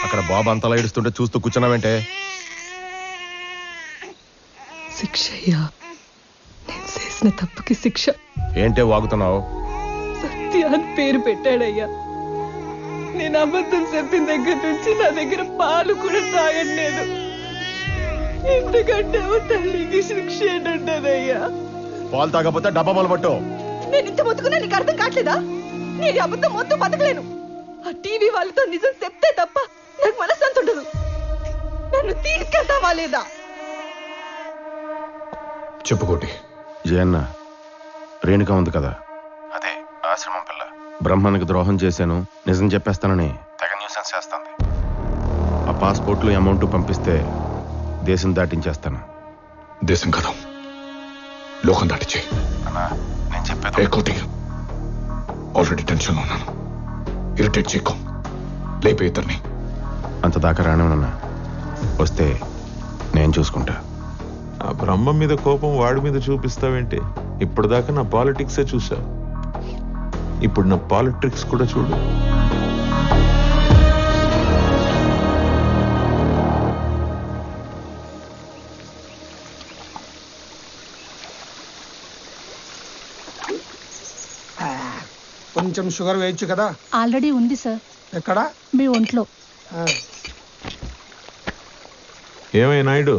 అక్కడ బాబు అంతలా ఏడుస్తుంటే చూస్తూ కూర్చున్నావంటే? శిక్ష అయ్యా, నేను చేసిన తప్పుకి శిక్ష. ఏంటే వాగుతున్నావు? సత్య అని పేరు పెట్టాడయ్యా. నేను అబద్ధం చెప్పిన దగ్గర నుంచి నా దగ్గర పాలు కూడా తాగట్లేదు. ఎందుకంటే తల్లికి శిక్ష ఏంటంటదయ్యా. పాలు తాగకపోతే డబ్బా పాలు పట్టు. నేను ఇంత బతుకున్నా నీకు అర్థం కావట్లేదా? నేను ఈ అబద్ధం మొత్తం బతకలేను. ఆ టీవీ వాళ్ళతో నిజం చెప్తే తప్ప నాకు మనశ్శాంతి ఉండదు. నన్ను తీసుకెళ్తావా లేదా? చెప్పుకోటి. జయన్న, రేణుక ఉంది కదా, అదే ఆశ్రమం పిల్ల. బ్రహ్మానికి ద్రోహం చేశాను, నిజం చెప్పేస్తానని తెగ న్యూసెన్స్ చేస్తాంది. ఆ పాస్పోర్ట్లు అమౌంట్ పంపిస్తే దేశం దాటించేస్తాను. దేశం కదా, లోకం దాటించే. అన్నా, నేను చెప్పేది కోటి. ఆల్రెడీ టెన్షన్లో ఉన్నాను. ఇరిటేట్ చేయకు. లేపే ఇద్దరిని. అంత దాకా రానివనన్నా. వస్తే నేను చూసుకుంటా. ఆ బ్రహ్మ మీద కోపం వాడి మీద చూపిస్తావేంటి? ఇప్పటిదాకా నా పాలిటిక్సే చూసావు, ఇప్పుడు నా పాలిటిక్స్ కూడా చూడు. కొంచెం షుగర్ వేయచ్చు కదా. ఆల్రెడీ ఉంది సార్. ఎక్కడ? మీ ఒంట్లో. ఏమై నాయుడు,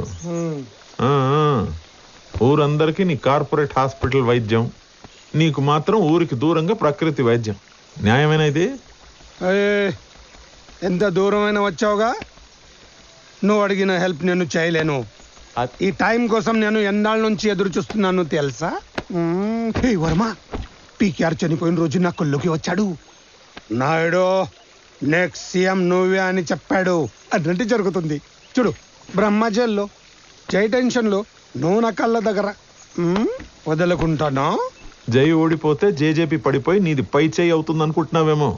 ఊరందరికీ నీ కార్పొరేట్ హాస్పిటల్ వైద్యం, నీకు మాత్రం ఊరికి దూరంగా ప్రకృతి వైద్యం. న్యాయమేనా ఇది? ఎంత దూరమైన వచ్చావుగా. నువ్వు అడిగిన హెల్ప్ నేను చేయలేను. ఈ టైం కోసం నేను ఎన్నాళ్ళ నుంచి ఎదురు చూస్తున్నాను తెలుసా? వర్మ, పీకేఆర్ చనిపోయిన రోజు నా కొల్లుకి వచ్చాడు. నాయుడు, నెక్స్ట్ సీఎం నువ్వే అని చెప్పాడు. అదంటే జరుగుతుంది. చూడు, బ్రహ్మ జైల్లో, జై టెన్షన్లో, నువ్వు నా కళ్ళ దగ్గర. వదలకుంటానా? జై ఓడిపోతే జేజేపీ పడిపోయి నీది పై చేయి అవుతుంది అనుకుంటున్నావేమో,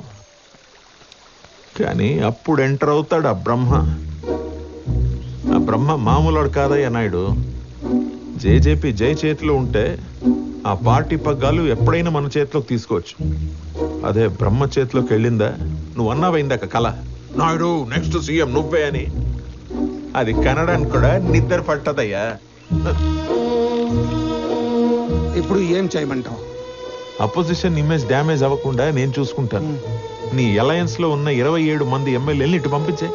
కానీ అప్పుడు ఎంటర్ అవుతాడు ఆ బ్రహ్మ. ఆ బ్రహ్మ మామూలుడు కాదయ్యా నాయుడు. జేజేపీ జై చేతిలో ఉంటే ఆ పార్టీ పగ్గాలు ఎప్పుడైనా మన చేతిలోకి తీసుకోవచ్చు. అదే బ్రహ్మ చేతిలోకి వెళ్ళిందా, నువ్వు అన్నావైందాక కళ, నాయుడు నెక్స్ట్ సీఎం నువ్వే అని, అది కనడానికి కూడా నిద్ర పట్టదయ్యా. ఇప్పుడు ఏం చేయమంటావు? అపోజిషన్ ఇమేజ్ డ్యామేజ్ అవ్వకుండా నేను చూసుకుంటాను. నీ అలయన్స్ లో ఉన్న 27 మంది ఎమ్మెల్యేలని ఇటు పంపించే.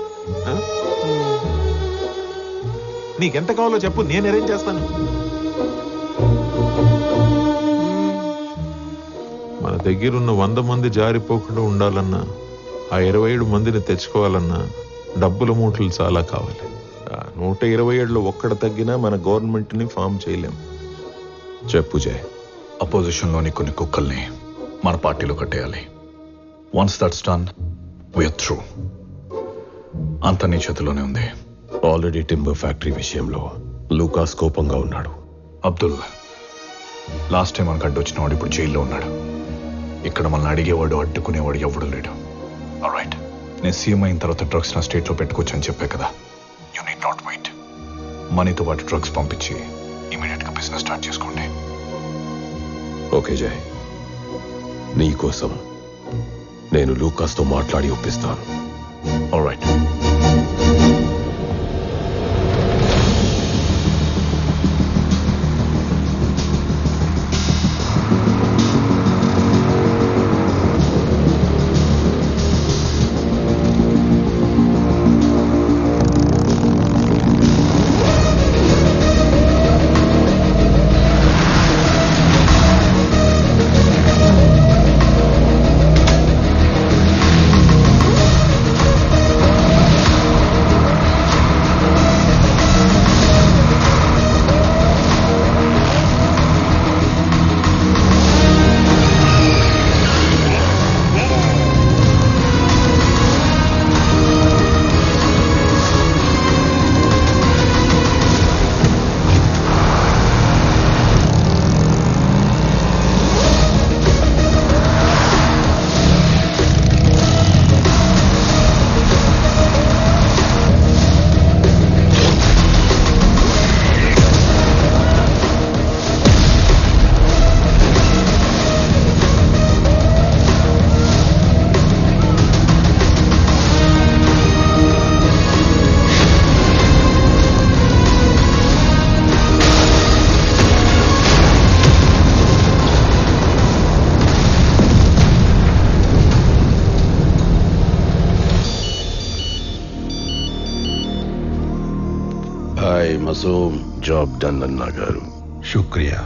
నీకెంత కావాలో చెప్పు, నేను అరేంజ్ చేస్తాను. మన దగ్గరున్న 100 మంది జారిపోకుండా ఉండాలన్నా, ఆ 27 మందిని తెచ్చుకోవాలన్నా డబ్బుల మూటలు చాలా కావాలి. 127లో ఒక్కడ తగ్గినా మన గవర్నమెంట్ ని ఫామ్ చేయలేం. చెప్పు జయ్. అపోజిషన్లోని కొన్ని కుక్కల్ని మన పార్టీలో కట్టేయాలి. Once that's done, we're through. అంత నీ చేతిలోనే ఉంది. ఆల్రెడీ టింబర్ ఫ్యాక్టరీ విషయంలో లూకాస్ కోపంగా ఉన్నాడు. అబ్దుల్, లాస్ట్ టైం మనకు అడ్డు వాడు ఇప్పుడు జైల్లో ఉన్నాడు. ఇక్కడ మనల్ని అడిగేవాడు, అడ్డుకునేవాడు ఎవడు లేడు. ఆల్రైట్, నేను సీఎం అయిన తర్వాత డ్రగ్స్ నా స్టేట్లో పెట్టుకోవచ్చు అని చెప్పే కదా. You need not wait. మనీతో పాటు డ్రగ్స్ పంపించి ఇమీడియట్ గా బిజినెస్ స్టార్ట్ చేసుకోండి. ఓకే జయ్, నీ కోసం నేను లూకాస్తో మాట్లాడి ఒప్పిస్తాను. Alright. Hi Masoom, job done అన్నా గారు. శుక్రియా.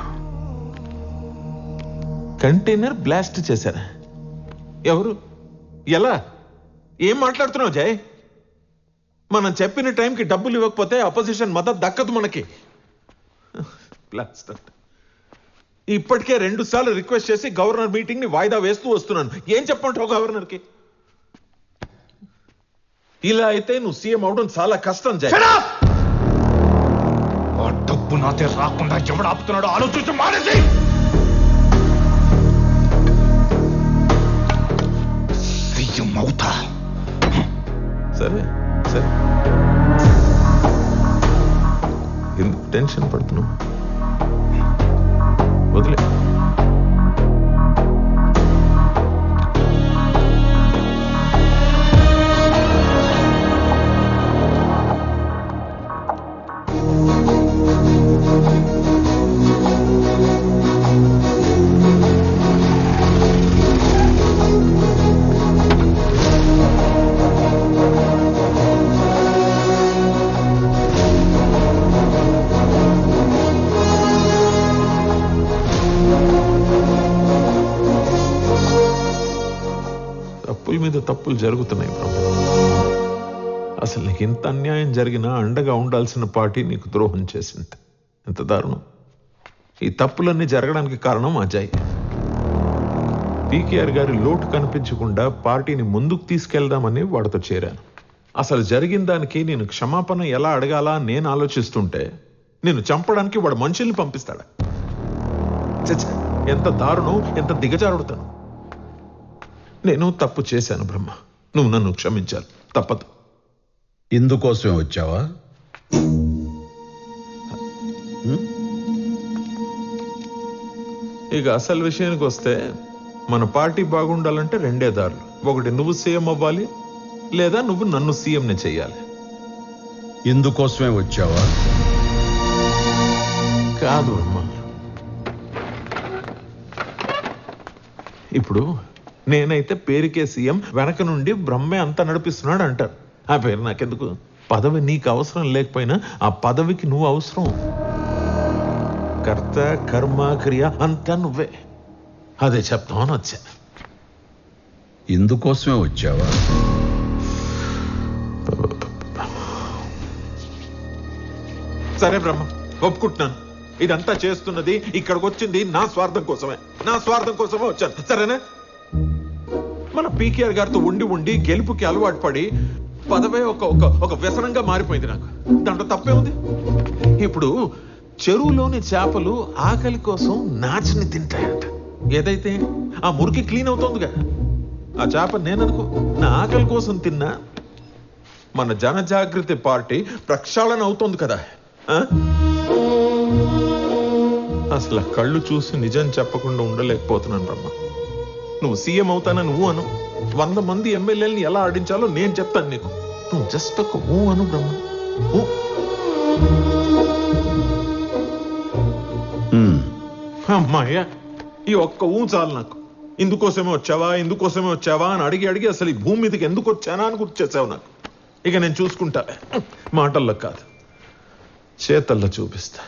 కంటైనర్ బ్లాస్ట్ చేశారా? ఎవరు? ఎలా? ఏం మాట్లాడుతున్నావు జయ్? మనం చెప్పిన టైంకి డబ్బులు ఇవ్వకపోతే అపోజిషన్ మద్దతు దక్కదు మనకి. బ్లాస్ట్. ఇప్పటికే 2 సార్లు రిక్వెస్ట్ చేసి గవర్నర్ మీటింగ్ ని వాయిదా వేస్తూ వస్తున్నాను. ఏం చెప్పంటావు గవర్నర్కి? ఇలా అయితే నువ్వు సీఎం అవడం చాలా కష్టం జయ్. ఆ డబ్బు నాతే రాకుండా ఎవడు ఆపుతున్నాడో ఆలోచించి మానేసి. సీఎం అవుతా. సరే సరే, ఎందుకు టెన్షన్ పడుతున్నావు? వదిలే. తప్పుల మీద తప్పులు జరుగుతున్నాయి బ్రహ్మ. అసలు నీకు ఇంత అన్యాయం జరిగినా అండగా ఉండాల్సిన పార్టీ నీకు ద్రోహం చేసింది. ఎంత దారుణం! ఈ తప్పులన్నీ జరగడానికి కారణం అజయ్. పీకేఆర్ గారి లోటు కనిపించకుండా పార్టీని ముందుకు తీసుకెళ్దామని వాడితో చేరాను. అసలు జరిగిన దానికి నేను క్షమాపణ ఎలా అడగాలా నేను ఆలోచిస్తుంటే నేను చంపడానికి వాడు మనుషుల్ని పంపిస్తాడా? చచ్చ, ఎంత దారుణం, ఎంత దిగజారుడుతాను. నేను తప్పు చేశాను బ్రహ్మ, నువ్వు నన్ను క్షమించాలి, తప్పదు. ఇందుకోసమే వచ్చావా? ఇక అసలు విషయానికి వస్తే మన పార్టీ బాగుండాలంటే 2 దారులు. ఒకటి నువ్వు సీఎం అవ్వాలి, లేదా నువ్వు నన్ను సీఎంని చెయ్యాలి. ఇందుకోసమే వచ్చావా? కాదు బ్రహ్మ. ఇప్పుడు నేనైతే పేరుకే సీఎం, వెనక నుండి బ్రహ్మే అంతా నడిపిస్తున్నాడు అంటారు. ఆ పేరు నాకెందుకు? పదవి నీకు అవసరం లేకపోయినా ఆ పదవికి నువ్వు అవసరం. కర్త కర్మ క్రియ అంతా నువ్వే. అదే చెప్తామని వచ్చా. ఇందుకోసమే వచ్చావా? సరే బ్రహ్మ, ఒప్పుకుంటున్నాను. ఇదంతా చేస్తున్నది, ఇక్కడికి వచ్చింది నా స్వార్థం కోసమే. నా స్వార్థం కోసమే వచ్చాను, సరేనా? మన పీకేఆర్ గారితో ఉండి ఉండి గెలుపుకి అలవాటు పడి పదవే ఒక వ్యసనంగా మారిపోయింది నాకు. దాంట్లో తప్పే ఉంది. ఇప్పుడు చెరువులోని చేపలు ఆకలి కోసం నాచుని తింటాయంట. ఏదైతే ఆ మురికి క్లీన్ అవుతోందిగా, ఆ చేప నేననుకో నా ఆకలి కోసం తిన్నా. మన జనజాగృతి పార్టీ ప్రక్షాళన అవుతోంది కదా. అసలు కళ్ళు చూసి నిజం చెప్పకుండా ఉండలేకపోతున్నాను బ్రహ్మ. నువ్వు సీఎం అవుతానని నువ్వు అను. 100 మంది ఎమ్మెల్యేలని ఎలా ఆడించాలో నేను చెప్తాను నీకు. నువ్వు జస్ట్ ఒక ఊ అను బ్రహ్మ. అమ్మాయ్యా, ఈ ఒక్క ఊ చాలు నాకు. ఇందుకోసమే వచ్చావా అని అడిగి అసలు ఈ భూమి మీదకి ఎందుకు వచ్చానా అని గుర్తు చేసావు నాకు. ఇక నేను చూసుకుంటా, మాటల్లో కాదు చేతల్లో చూపిస్తా.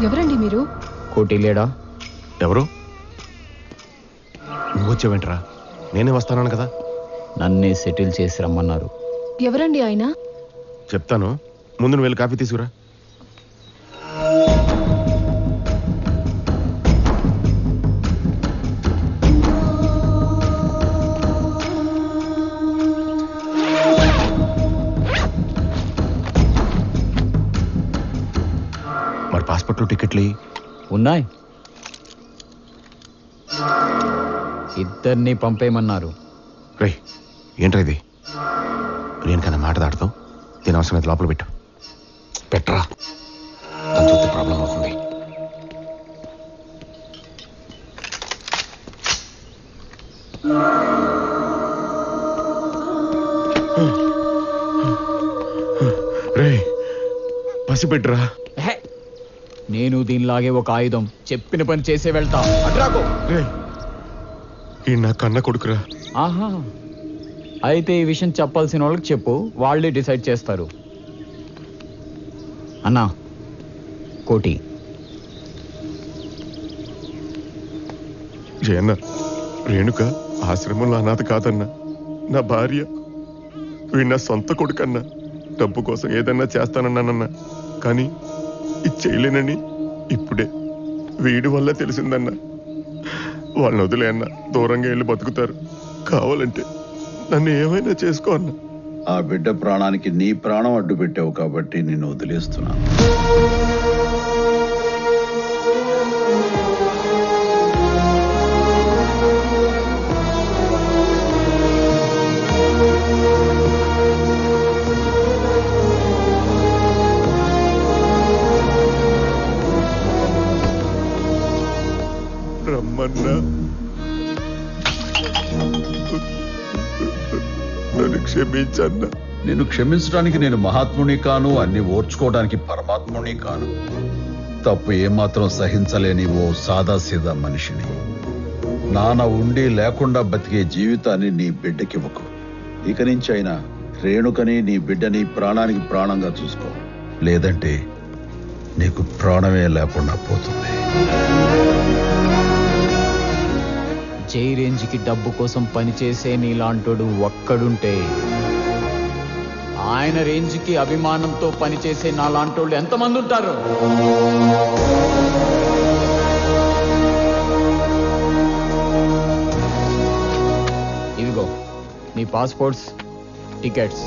ఎవరండి మీరు? కోటి లేడా? ఎవరు? నువ్వు వచ్చావేంట్రా? నేనే వస్తాను కదా. నన్నే సెటిల్ చేసి రమ్మన్నారు. ఎవరండి ఆయన? చెప్తాను, ముందు నువ్వు వెళ్ళి కాఫీ తీసుకురా. మరి పాస్పోర్ట్లు టికెట్లు ఉన్నాయి, ఇద్దరిని పంపేయమన్నారు. రేయ్, ఏంట్రా ఇది? నేను కన్నా మాట దాడతావు. దీని అవసరం అయితే లోపల పెట్టరా, తను చూస్తే ప్రాబ్లం అవుతుంది. పసిబిడ్రా. ఎహె, నేను దీనిలాగే ఒక ఆయుధం, చెప్పిన పని చేసే వెళ్తా. అట్రాకో. రేయ్, ఈ నా కన్న కొడుకురా. ఆహా, అయితే ఈ విషయం చెప్పాల్సిన వాళ్ళకి చెప్పు, వాళ్ళే డిసైడ్ చేస్తారు. అన్నా, కోటి. జయన్న, రేణుక ఆశ్రమంలో అనాథ కాదన్నా, నా భార్య. వీడు నా సొంత కొడుకన్నా. డబ్బు కోసం ఏదన్నా చేస్తానన్నానన్నా, కానీ ఇది చేయలేనని ఇప్పుడే వీడి వల్ల తెలిసిందన్నా. వాళ్ళని వదిలే అన్నా, దూరంగా వెళ్ళి బతుకుతారు. కావాలంటే నన్ను ఏమైనా చేసుకో అన్నా. ఆ బిడ్డ ప్రాణానికి నీ ప్రాణం అడ్డు పెట్టావు కాబట్టి నిన్ను వదిలేస్తున్నాను. రమ్మన్నా, నన్ను క్షమించన్నా. నిన్ను క్షమించడానికి నేను మహాత్ముని కాను, అన్ని ఓర్చుకోవడానికి పరమాత్ముని కాను. తప్పు ఏమాత్రం సహించలేని ఓ సాదాసీదా మనిషిని. నాన్న ఉండి లేకుండా బతికే జీవితాన్ని నీ బిడ్డకివ్వకు. ఇక నుంచి అయినా రేణుకని నీ బిడ్డని ప్రాణానికి ప్రాణంగా చూసుకో, లేదంటే నీకు ప్రాణమే లేకుండా పోతుంది. జై రేంజ్కి డబ్బు కోసం పనిచేసే నీలాంటోడు ఒక్కడుంటే, ఆయన రేంజ్కి అభిమానంతో పనిచేసే నాలాంటోళ్ళు ఎంతమంది ఉంటారు? ఇదిగో నీ పాస్పోర్ట్స్, టికెట్స్.